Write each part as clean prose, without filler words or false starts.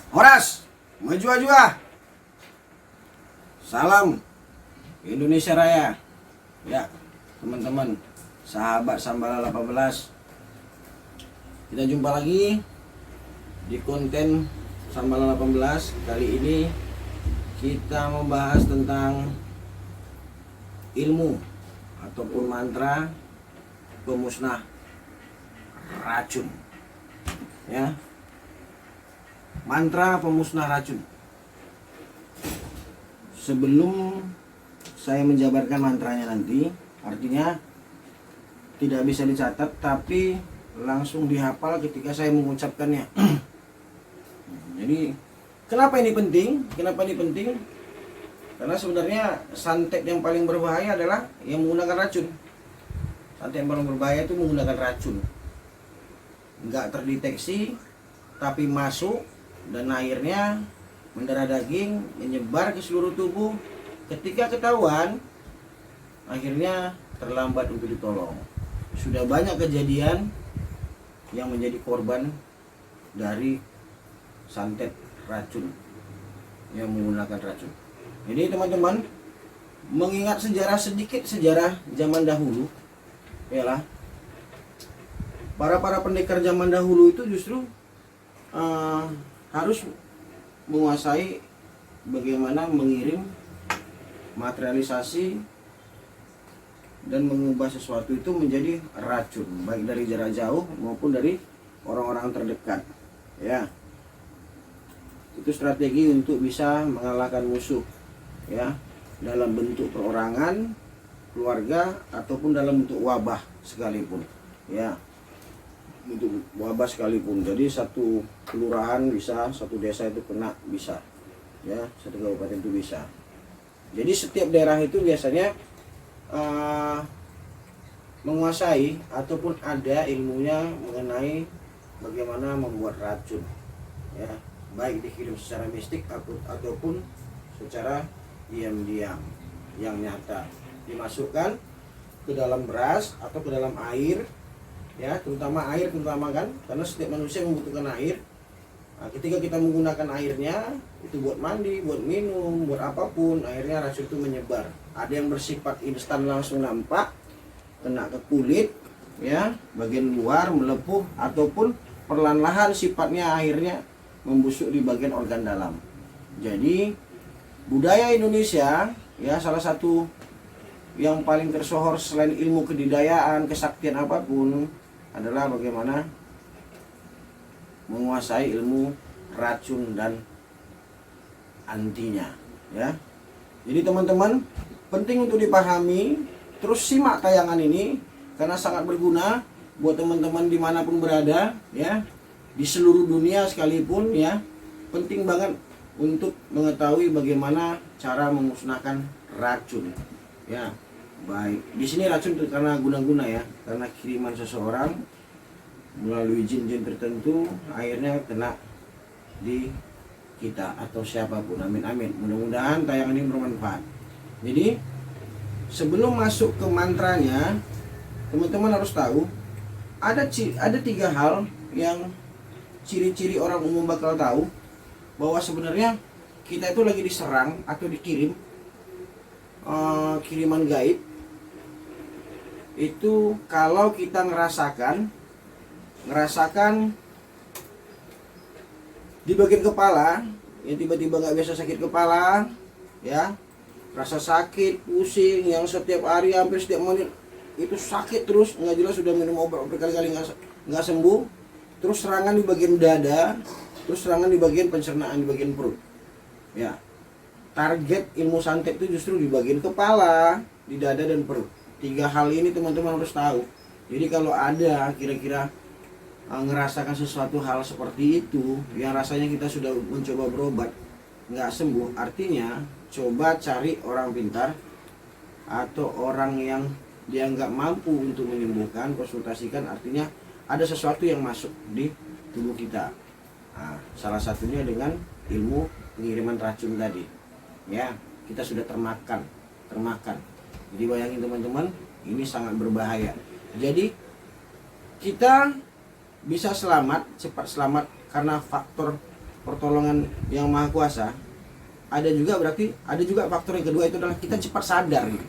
Horas, maju aja. Salam Indonesia Raya. Ya, teman-teman, sahabat Sambala 18. Kita jumpa lagi di konten Sambala 18. Kali ini kita membahas tentang ilmu ataupun mantra pemusnah racun. Ya. Mantra pemusnah racun. Sebelum saya menjabarkan mantranya nanti, artinya tidak bisa dicatat tapi langsung dihafal ketika saya mengucapkannya. Jadi kenapa ini penting? Kenapa ini penting? Karena sebenarnya santet yang paling berbahaya adalah yang menggunakan racun. Santet yang paling berbahaya itu menggunakan racun. Enggak terdeteksi tapi masuk dan airnya mendarah daging, menyebar ke seluruh tubuh. Ketika ketahuan, akhirnya terlambat untuk ditolong. Sudah banyak kejadian yang menjadi korban dari santet racun, yang menggunakan racun. Jadi teman-teman, mengingat sejarah zaman dahulu, yalah, para pendekar zaman dahulu itu justru harus menguasai bagaimana mengirim, materialisasi dan mengubah sesuatu itu menjadi racun, baik dari jarak jauh maupun dari orang-orang terdekat. Ya, itu strategi untuk bisa mengalahkan musuh, ya, dalam bentuk perorangan, keluarga ataupun dalam bentuk wabah sekalipun. Ya, untuk wabah sekalipun. Jadi satu kelurahan bisa, satu desa itu kena bisa, ya, satu kabupaten itu bisa. Jadi setiap daerah itu biasanya menguasai ataupun ada ilmunya mengenai bagaimana membuat racun, ya, baik dikirim secara mistik ataupun secara diam-diam yang nyata, dimasukkan ke dalam beras atau ke dalam air. Ya, terutama kan, karena setiap manusia membutuhkan air. Nah, ketika kita menggunakan airnya itu buat mandi, buat minum, buat apapun, akhirnya racun itu menyebar. Ada yang bersifat instan langsung nampak, kena ke kulit, ya, bagian luar melepuh, ataupun perlahan-lahan sifatnya akhirnya membusuk di bagian organ dalam. Jadi budaya Indonesia, ya, salah satu yang paling tersohor selain ilmu kedidayaan, kesaktian apapun adalah bagaimana menguasai ilmu racun dan antinya, ya. Jadi teman-teman, penting untuk dipahami, terus simak tayangan ini karena sangat berguna buat teman-teman dimanapun berada, ya, di seluruh dunia sekalipun, ya. Penting banget untuk mengetahui bagaimana cara memusnahkan racun, ya. Baik, di sini racun itu karena guna-guna, ya, karena kiriman seseorang melalui jin-jin tertentu akhirnya kena di kita atau siapapun. Amin amin. Mudah-mudahan tayangan ini bermanfaat. Jadi sebelum masuk ke mantranya, teman-teman harus tahu ada 3 hal yang ciri-ciri orang umum bakal tahu bahwa sebenarnya kita itu lagi diserang atau dikirim kiriman gaib. Itu kalau kita ngerasakan di bagian kepala yang tiba-tiba nggak biasa sakit kepala, ya, rasa sakit, pusing yang setiap hari hampir setiap menit itu sakit terus, nggak jelas, sudah minum obat berkali-kali nggak sembuh. Terus serangan di bagian dada, terus serangan di bagian pencernaan, di bagian perut. Ya, target ilmu santet itu justru di bagian kepala, di dada dan perut. 3 hal ini teman-teman harus tahu. Jadi kalau ada kira-kira ngerasakan sesuatu hal seperti itu, yang rasanya kita sudah mencoba berobat nggak sembuh, artinya coba cari orang pintar atau orang yang dia nggak mampu untuk menyembuhkan, konsultasikan. Artinya ada sesuatu yang masuk di tubuh kita. Nah, salah satunya dengan ilmu pengiriman racun tadi. Ya, kita sudah termakan. Jadi bayangin teman-teman, ini sangat berbahaya. Jadi kita bisa cepat selamat karena faktor pertolongan yang maha kuasa. Ada juga faktor yang kedua, itu adalah kita cepat sadar gitu.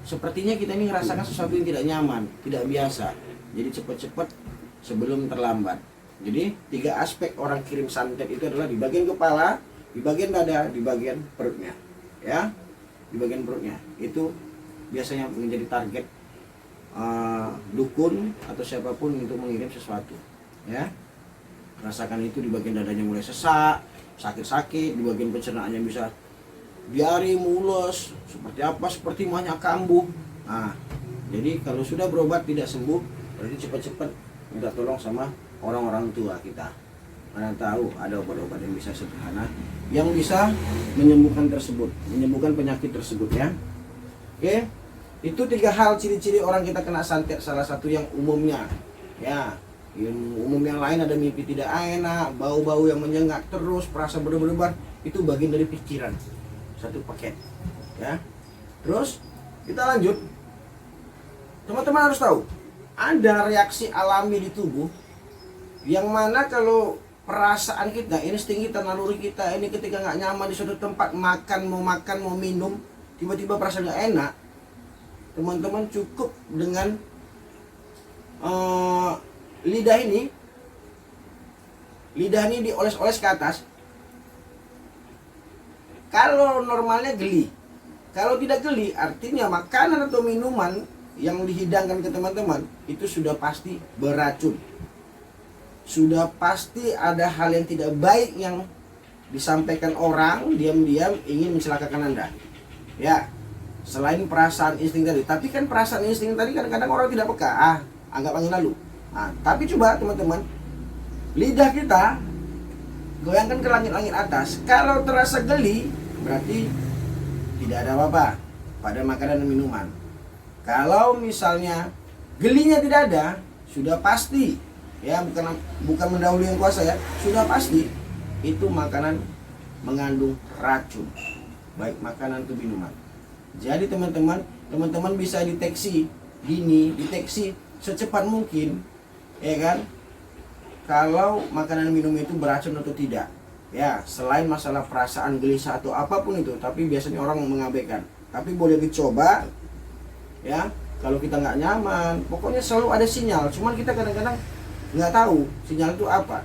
Sepertinya kita ini merasakan sesuatu yang tidak nyaman, tidak biasa. Jadi cepat-cepat sebelum terlambat. Jadi 3 aspek orang kirim santet itu adalah di bagian kepala, di bagian dada, di bagian perutnya. Ya, di bagian perutnya itu biasanya menjadi target dukun atau siapapun untuk mengirim sesuatu. Ya, rasakan itu di bagian dadanya mulai sesak, sakit-sakit, di bagian pencernaannya bisa diare, mules, seperti banyak kambuh. Nah, jadi kalau sudah berobat tidak sembuh, berarti cepat-cepat minta tolong sama orang-orang tua kita. Mana tahu ada obat-obat yang bisa sederhana yang bisa menyembuhkan penyakit tersebut ya. Oke, itu 3 hal ciri-ciri orang kita kena santet. Salah satu yang umumnya ya, yang umum yang lain ada mimpi tidak enak, bau-bau yang menyengat terus, perasa berdebar, itu bagian dari pikiran. Satu paket ya. Terus kita lanjut, teman-teman harus tahu ada reaksi alami di tubuh yang mana kalau perasaan kita, insting kita, naluri kita ini ketika nggak nyaman di suatu tempat, mau makan mau minum, tiba-tiba perasaan nggak enak, teman-teman cukup dengan lidah ini dioles-oles ke atas. Kalau normalnya geli, kalau tidak geli artinya makanan atau minuman yang dihidangkan ke teman-teman itu sudah pasti beracun. Sudah pasti ada hal yang tidak baik yang disampaikan orang diam-diam ingin mencelakakan Anda. Ya, selain perasaan insting tadi, tapi kan perasaan insting tadi kadang-kadang orang tidak peka, anggap angin lalu. Nah, tapi coba teman-teman, lidah kita goyangkan ke langit-langit atas. Kalau terasa geli, berarti tidak ada apa-apa pada makanan dan minuman. Kalau misalnya gelinya tidak ada, sudah pasti ya, bukan mendahului yang kuasa ya, sudah pasti itu makanan mengandung racun, baik makanan atau minuman. Jadi teman-teman bisa deteksi secepat mungkin, ya kan, kalau makanan minum itu beracun atau tidak. Ya, selain masalah perasaan gelisah atau apapun itu, tapi biasanya orang mengabaikan. Tapi boleh dicoba, ya. Kalau kita nggak nyaman, pokoknya selalu ada sinyal. Cuman kita kadang-kadang nggak tahu sinyal itu apa.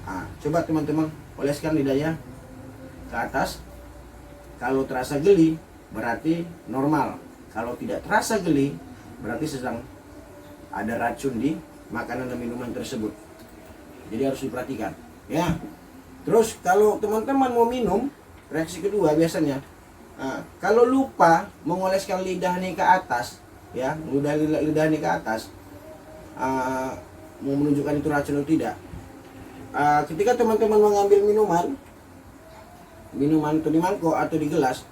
Nah, coba teman-teman oleskan lidahnya ke atas. Kalau terasa geli, berarti normal. Kalau tidak terasa geli, berarti sedang ada racun di makanan dan minuman tersebut. Jadi harus diperhatikan, ya. Terus kalau teman-teman mau minum, reaksi kedua biasanya, kalau lupa mengoleskan lidah nih ke atas, ya, lidah nih ke atas, mau menunjukkan itu racun atau tidak. Ketika teman-teman mengambil minuman itu di mangkok atau di gelas,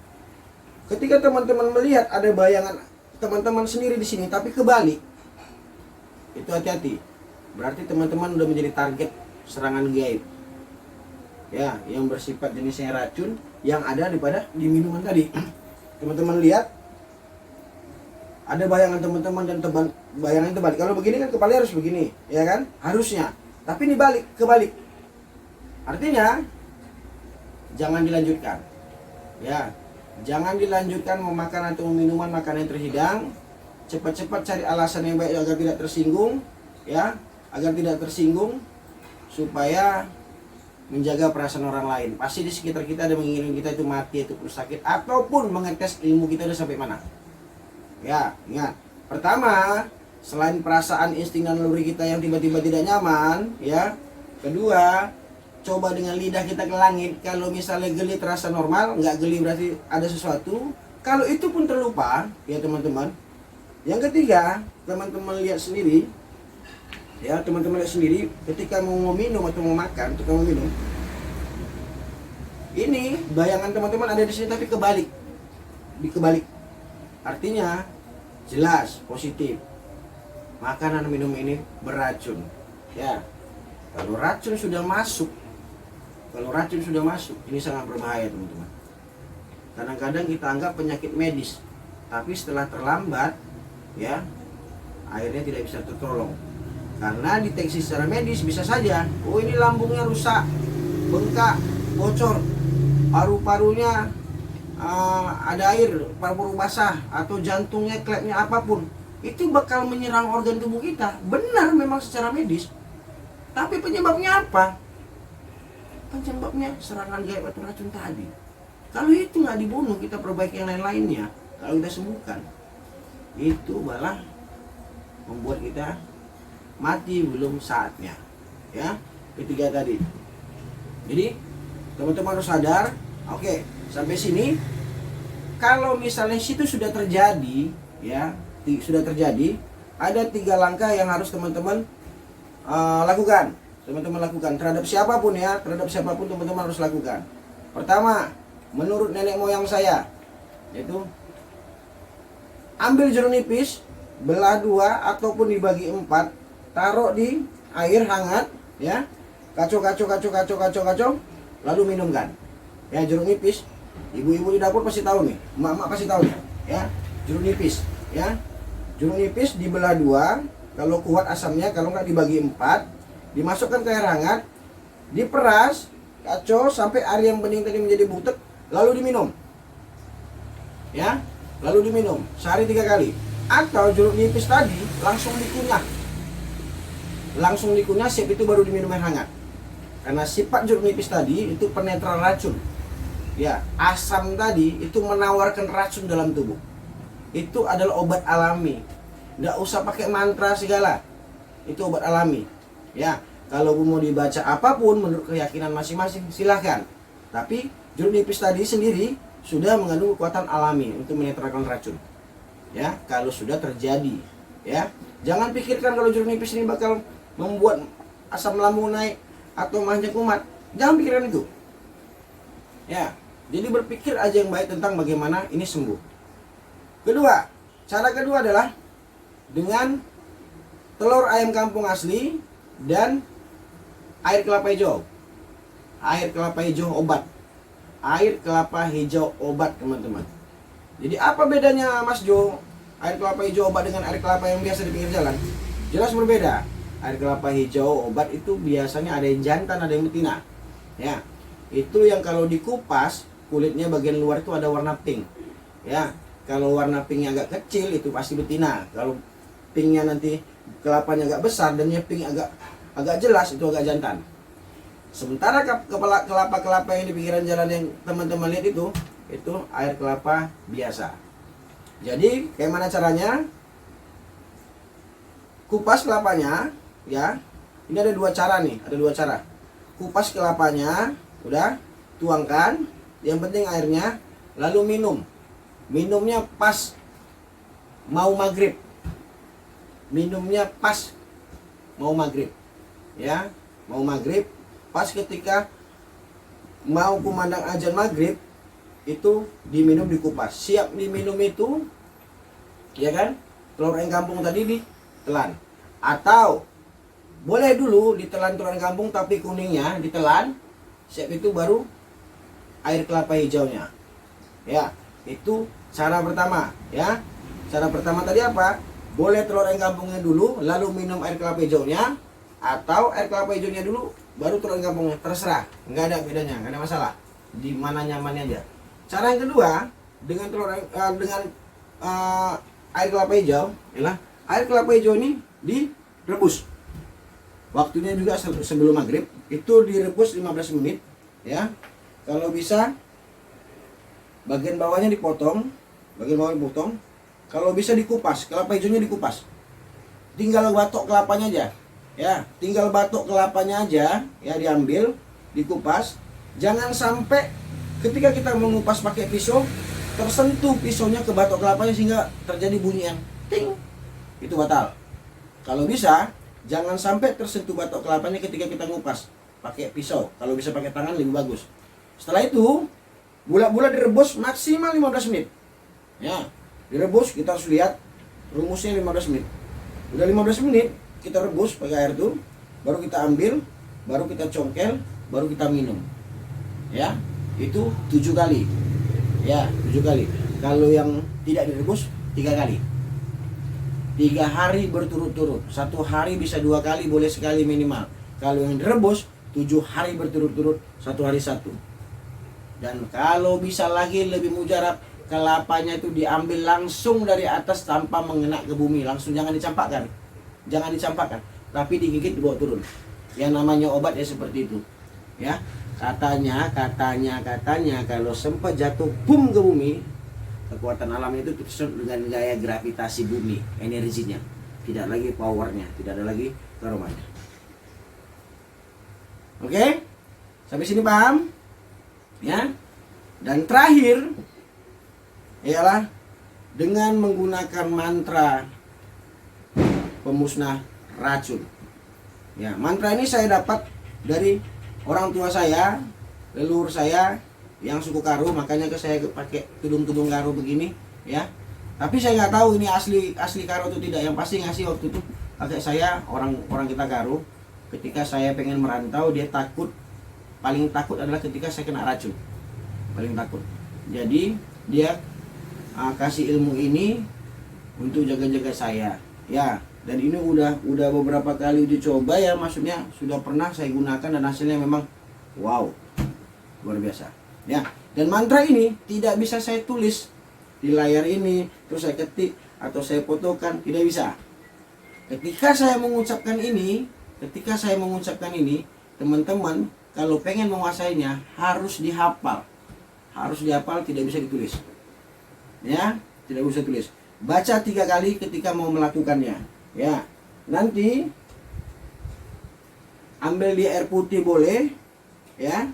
ketika teman-teman melihat ada bayangan teman-teman sendiri di sini tapi kebalik, itu hati-hati. Berarti teman-teman udah menjadi target serangan gaib. Ya, yang bersifat jenisnya racun yang ada di minuman tadi. Teman-teman lihat ada bayangan teman-teman dan bayangan itu balik. Kalau begini kan kepala harus begini, ya kan? Harusnya. Tapi ini kebalik. Artinya jangan dilanjutkan. Ya, jangan dilanjutkan memakan atau minuman makanan yang terhidang. Cepat-cepat cari alasan yang baik agar tidak tersinggung, ya, agar tidak tersinggung, supaya menjaga perasaan orang lain. Pasti di sekitar kita ada menginginkan kita itu mati ataupun sakit, ataupun mengetes ilmu kita udah sampai mana. Ya, ingat. Pertama, selain perasaan insting dan naluri kita yang tiba-tiba tidak nyaman, ya. Kedua, coba dengan lidah kita ke langit. Kalau misalnya geli terasa normal, nggak geli berarti ada sesuatu. Kalau itu pun terlupa, ya teman-teman. Yang ketiga, teman-teman lihat sendiri, ya teman-teman lihat sendiri, ketika mau minum atau mau makan, ketika mau minum, ini bayangan teman-teman ada di sini tapi kebalik, dikebalik. Artinya jelas positif, makanan minum ini beracun. Ya, kalau racun sudah masuk, ini sangat berbahaya teman-teman. Kadang-kadang kita anggap penyakit medis, tapi setelah terlambat, ya akhirnya tidak bisa tertolong. Karena deteksi secara medis bisa saja, oh ini lambungnya rusak, bengkak, bocor, paru-parunya ada air, paru-paru basah, atau jantungnya, klepnya, apapun. Itu bakal menyerang organ tubuh kita. Benar memang secara medis. Tapi penyebabnya apa? Penyebabnya serangan gaib atau racun tadi. Kalau itu nggak dibunuh, kita perbaiki yang lain-lainnya, kalau kita sembuhkan, itu malah membuat kita mati belum saatnya. Ya, ketiga tadi. Jadi teman-teman harus sadar. Oke, sampai sini. Kalau misalnya situ sudah terjadi, ya sudah terjadi, ada 3 langkah yang harus teman-teman lakukan. Teman-teman lakukan terhadap siapapun, ya, terhadap siapapun teman-teman harus lakukan. Pertama, menurut nenek moyang saya, yaitu ambil jeruk nipis, belah 2 ataupun dibagi 4, taruh di air hangat, ya, kacau, lalu minumkan. Ya, jeruk nipis, ibu-ibu di dapur pasti tahu nih, emak-emak pasti tahu nih, ya, jeruk nipis, ya, jeruk nipis dibelah 2, kalau kuat asamnya, kalau nggak dibagi 4, dimasukkan ke air hangat, diperas, kacau sampai air yang bening tadi menjadi butek, lalu diminum. Ya, lalu diminum sehari 3 kali. Atau jeruk nipis tadi langsung dikunyah. Siap itu baru diminum air hangat. Karena sifat jeruk nipis tadi itu penetral racun. Ya, asam tadi itu menawarkan racun dalam tubuh. Itu adalah obat alami. Nggak usah pakai mantra segala. Itu obat alami. Ya, kalau mau dibaca apapun menurut keyakinan masing-masing silahkan. Tapi jeruk nipis tadi sendiri sudah mengandung kekuatan alami untuk menetralkan racun. Ya, kalau sudah terjadi, ya. Jangan pikirkan kalau jeruk nipis ini bakal membuat asam lambung naik atau manjang kumat. Jangan pikirkan itu. Ya, jadi berpikir aja yang baik tentang bagaimana ini sembuh. Cara kedua adalah dengan telur ayam kampung asli dan air kelapa hijau. Air kelapa hijau obat. Air kelapa hijau obat, teman-teman. Jadi apa bedanya Mas Jo? Air kelapa hijau obat dengan air kelapa yang biasa di pinggir jalan? Jelas berbeda. Air kelapa hijau obat itu biasanya ada yang jantan, ada yang betina. Ya, itu yang kalau dikupas kulitnya bagian luar itu ada warna pink. Ya, kalau warna pinknya agak kecil itu pasti betina. Kalau pinknya nanti kelapanya agak besar dan pink agak jelas itu agak jantan. Sementara kelapa-kelapa yang di pinggiran jalan yang teman-teman lihat itu air kelapa biasa. Jadi kayak mana caranya? Kupas kelapanya, ya. Ini ada 2 cara nih, ada 2 cara. Kupas kelapanya, udah, tuangkan, yang penting airnya, lalu minum. Minumnya pas mau maghrib. Minumnya pas mau maghrib. Ya, mau maghrib, pas ketika mau kumandang azan maghrib, itu diminum, dikupas. Siap diminum itu, ya kan, telur ayam kampung tadi ditelan. Atau boleh dulu ditelan telur ayam kampung tapi kuningnya ditelan. Siap itu baru air kelapa hijaunya. Ya, itu cara pertama, ya. Cara pertama tadi apa? Boleh telur ayam kampungnya dulu, lalu minum air kelapa hijaunya, atau air kelapa hijaunya dulu, baru telur ayam kampungnya. Terserah, nggak ada bedanya, nggak ada masalah. Di mana nyamannya aja. Cara yang kedua, dengan air kelapa hijau, ialah air kelapa hijau ini direbus. Waktunya juga sebelum maghrib, itu direbus 15 menit, ya. Kalau bisa bagian bawahnya dipotong, kalau bisa dikupas, kelapa hijaunya dikupas. Tinggal batok kelapanya aja. Ya, tinggal batok kelapanya aja, ya, diambil, dikupas. Jangan sampai ketika kita mengupas pakai pisau tersentuh pisaunya ke batok kelapanya sehingga terjadi bunyian ting. Itu batal. Kalau bisa jangan sampai tersentuh batok kelapanya ketika kita ngupas pakai pisau. Kalau bisa pakai tangan lebih bagus. Setelah itu bulat-bulat direbus maksimal 15 menit. Ya, direbus kita harus lihat rumusnya 15 menit. Udah 15 menit kita rebus pakai air tuh, baru kita ambil, baru kita congkel, baru kita minum. Ya, itu 7 kali. Ya, 7 kali. Kalau yang tidak direbus 3 kali. 3 hari berturut-turut. 1 hari bisa 2 kali, boleh sekali minimal. Kalau yang direbus 7 hari berturut-turut, 1 hari 1. Dan kalau bisa lagi lebih mujarab, kelapanya itu diambil langsung dari atas tanpa mengena ke bumi, langsung, jangan dicampakkan. Jangan dicampakkan, tapi digigit dibawa turun. Yang namanya obat ya seperti itu. Ya, katanya kalau sempat jatuh bum ke bumi, kekuatan alam itu disebut dengan gaya gravitasi bumi, energinya, tidak lagi powernya, tidak ada lagi aromanya. Oke, sampai sini paham? Ya. Dan terakhir ialah dengan menggunakan mantra pemusnah racun. Ya, mantra ini saya dapat dari orang tua saya, leluhur saya yang suku Karo, makanya saya pakai tudung-tudung Karo begini, ya. Tapi saya nggak tahu ini asli Karo itu tidak. Yang pasti ngasih waktu itu kakek saya, orang kita Karo. Ketika saya pengen merantau, dia takut, paling takut adalah ketika saya kena racun, paling takut. Jadi dia kasih ilmu ini untuk jaga-jaga saya, ya. Dan ini udah beberapa kali dicoba ya, maksudnya sudah pernah saya gunakan dan hasilnya memang wow, luar biasa. Ya, dan mantra ini tidak bisa saya tulis di layar ini, terus saya ketik atau saya fotokan, tidak bisa. Ketika saya mengucapkan ini, teman-teman kalau pengen menguasainya harus dihafal. Harus dihafal, tidak bisa ditulis. Ya, tidak bisa tulis. Baca 3 kali ketika mau melakukannya. Ya, nanti ambil di air putih boleh, ya.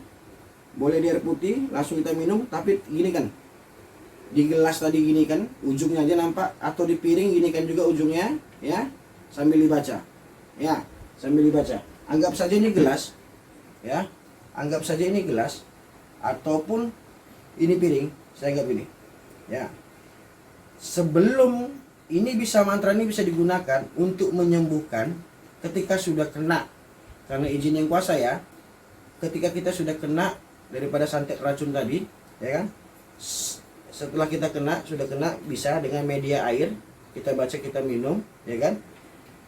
Boleh di air putih, langsung kita minum, tapi gini kan. Di gelas tadi gini kan, ujungnya aja nampak, atau di piring gini kan juga ujungnya, ya. Sambil dibaca. Ya, sambil dibaca. Anggap saja ini gelas, ya. Anggap saja ini gelas ataupun ini piring, saya anggap ini. Ya. Sebelum ini mantra ini bisa digunakan untuk menyembuhkan ketika sudah kena, karena izin yang kuasa ya, ketika kita sudah kena daripada santet racun tadi, ya kan, setelah kita sudah kena bisa dengan media air, kita baca, kita minum, ya kan,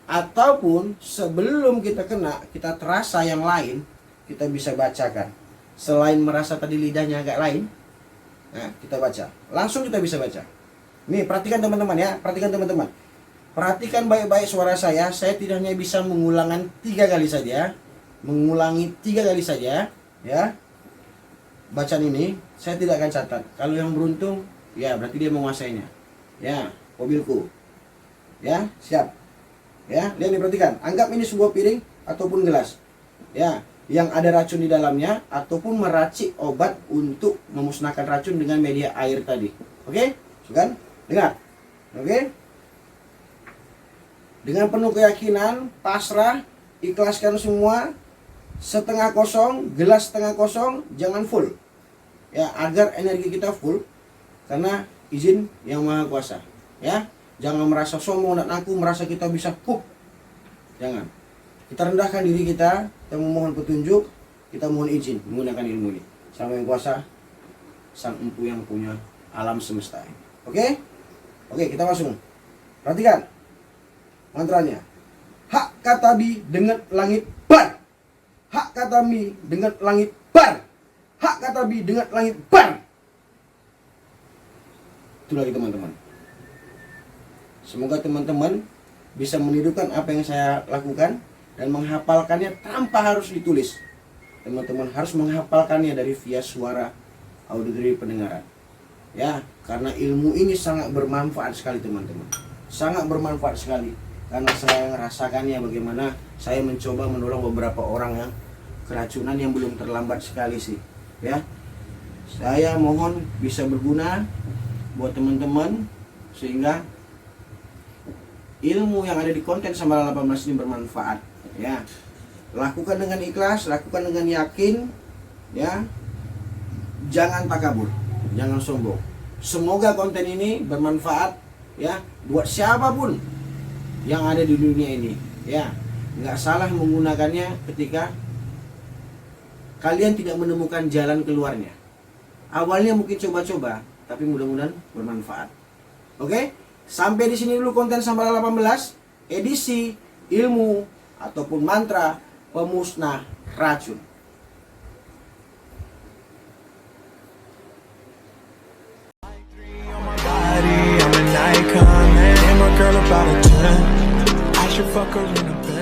ataupun sebelum kita kena, kita terasa yang lain, kita bisa bacakan, selain merasa tadi lidahnya agak lain, nah kita baca, langsung kita bisa baca. Nih, perhatikan teman-teman ya, perhatikan baik-baik suara saya tidak hanya bisa mengulangi 3 kali saja, ya. Bacaan ini saya tidak akan catat. Kalau yang beruntung, ya berarti dia menguasainya. Ya, mobilku. Ya, siap. Ya, lihat nih, perhatikan. Anggap ini sebuah piring ataupun gelas. Ya, yang ada racun di dalamnya ataupun meracik obat untuk memusnahkan racun dengan media air tadi. Oke? Kan? Dengar. Oke? Dengan penuh keyakinan, pasrah, ikhlaskan semua, setengah kosong, gelas setengah kosong, jangan full. Ya, agar energi kita full karena izin yang Maha Kuasa. Ya, jangan merasa sombong dan aku merasa kita bisa jangan. Kita rendahkan diri kita memohon petunjuk, kita mohon izin menggunakan ilmu ini. Sama yang kuasa, Sang Empu yang punya alam semesta ini. Oke? Oke, kita langsung. Perhatikan mantranya. Hak katabi dengan langit bar. Hak katabi dengan langit bar. Hak katabi dengan langit bar. Itu lagi teman-teman. Semoga teman-teman bisa menirukan apa yang saya lakukan dan menghafalkannya tanpa harus ditulis. Teman-teman harus menghafalkannya dari via suara auditory pendengaran. Ya, karena ilmu ini sangat bermanfaat sekali teman-teman. Sangat bermanfaat sekali. Karena saya merasakannya bagaimana saya mencoba menolong beberapa orang yang keracunan yang belum terlambat sekali sih, ya. Saya mohon bisa berguna buat teman-teman sehingga ilmu yang ada di konten Samara 18 ini bermanfaat, ya. Lakukan dengan ikhlas, lakukan dengan yakin, ya. Jangan takabur, jangan sombong. Semoga konten ini bermanfaat, ya, buat siapapun yang ada di dunia ini, ya. Nggak salah menggunakannya ketika kalian tidak menemukan jalan keluarnya. Awalnya mungkin coba-coba, tapi mudah-mudahan bermanfaat. Oke? Sampai di sini dulu konten Samara 18 edisi ilmu ataupun mantra pemusnah racun. I'm an icon, man. And my girl about a 10. I should fuck her in a bed.